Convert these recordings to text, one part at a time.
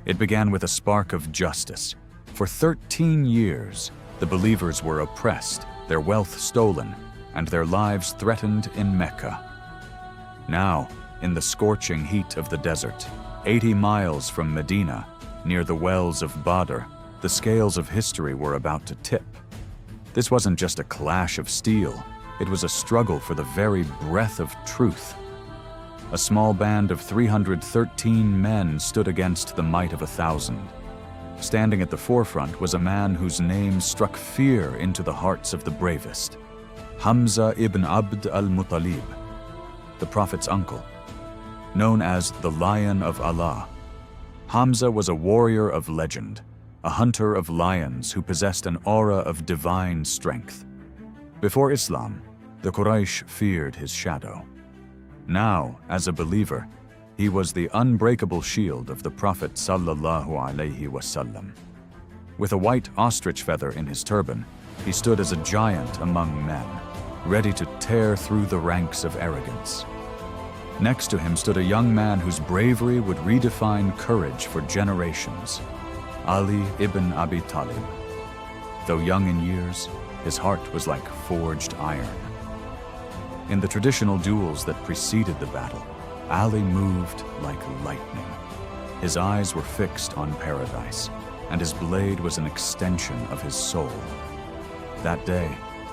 It began with a spark of justice. For 13 years, the believers were oppressed, their wealth stolen, and their lives threatened in Mecca. Now, in the scorching heat of the desert, 80 miles from Medina, near the wells of Badr, the scales of history were about to tip. This wasn't just a clash of steel, it was a struggle for the very breath of truth. A small band of 313 men stood against the might of 1,000. Standing at the forefront was a man whose name struck fear into the hearts of the bravest. Hamza ibn Abd al-Muttalib, the Prophet's uncle. Known as the Lion of Allah, Hamza was a warrior of legend, a hunter of lions who possessed an aura of divine strength. Before Islam, the Quraysh feared his shadow. Now, as a believer, he was the unbreakable shield of the Prophet sallallahu alaihi wasallam. With a white ostrich feather in his turban, he stood as a giant among men, ready to tear through the ranks of arrogance. Next to him stood a young man whose bravery would redefine courage for generations, Ali ibn Abi Talib. Though young in years, his heart was like forged iron. In the traditional duels that preceded the battle, Ali moved like lightning. His eyes were fixed on paradise, and his blade was an extension of his soul. That day,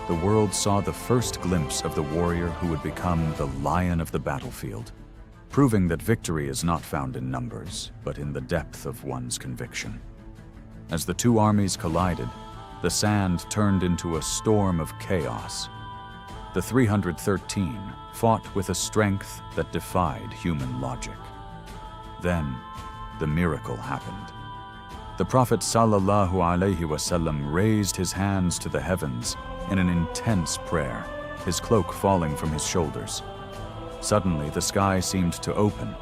the world saw the first glimpse of the warrior who would become the lion of the battlefield, proving that victory is not found in numbers, but in the depth of one's conviction. As the two armies collided, the sand turned into a storm of chaos. The 313 fought with a strength that defied human logic. Then, the miracle happened. The Prophet sallallahu alaihi wasallam raised his hands to the heavens in an intense prayer, his cloak falling from his shoulders. Suddenly, the sky seemed to open.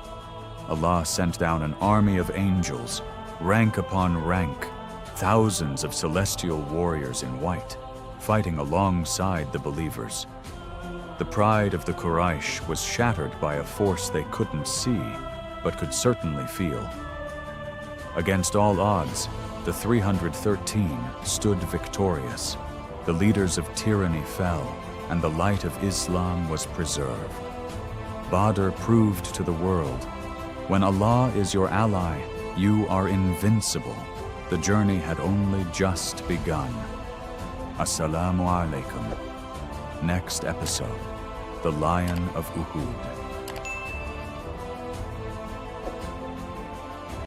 Allah sent down an army of angels, rank upon rank, thousands of celestial warriors in white, fighting alongside the believers. The pride of the Quraysh was shattered by a force they couldn't see, but could certainly feel. Against all odds, the 313 stood victorious. The leaders of tyranny fell, and the light of Islam was preserved. Badr proved to the world, when Allah is your ally, you are invincible. The journey had only just begun. Assalamu alaikum. Next episode, the Lion of Uhud.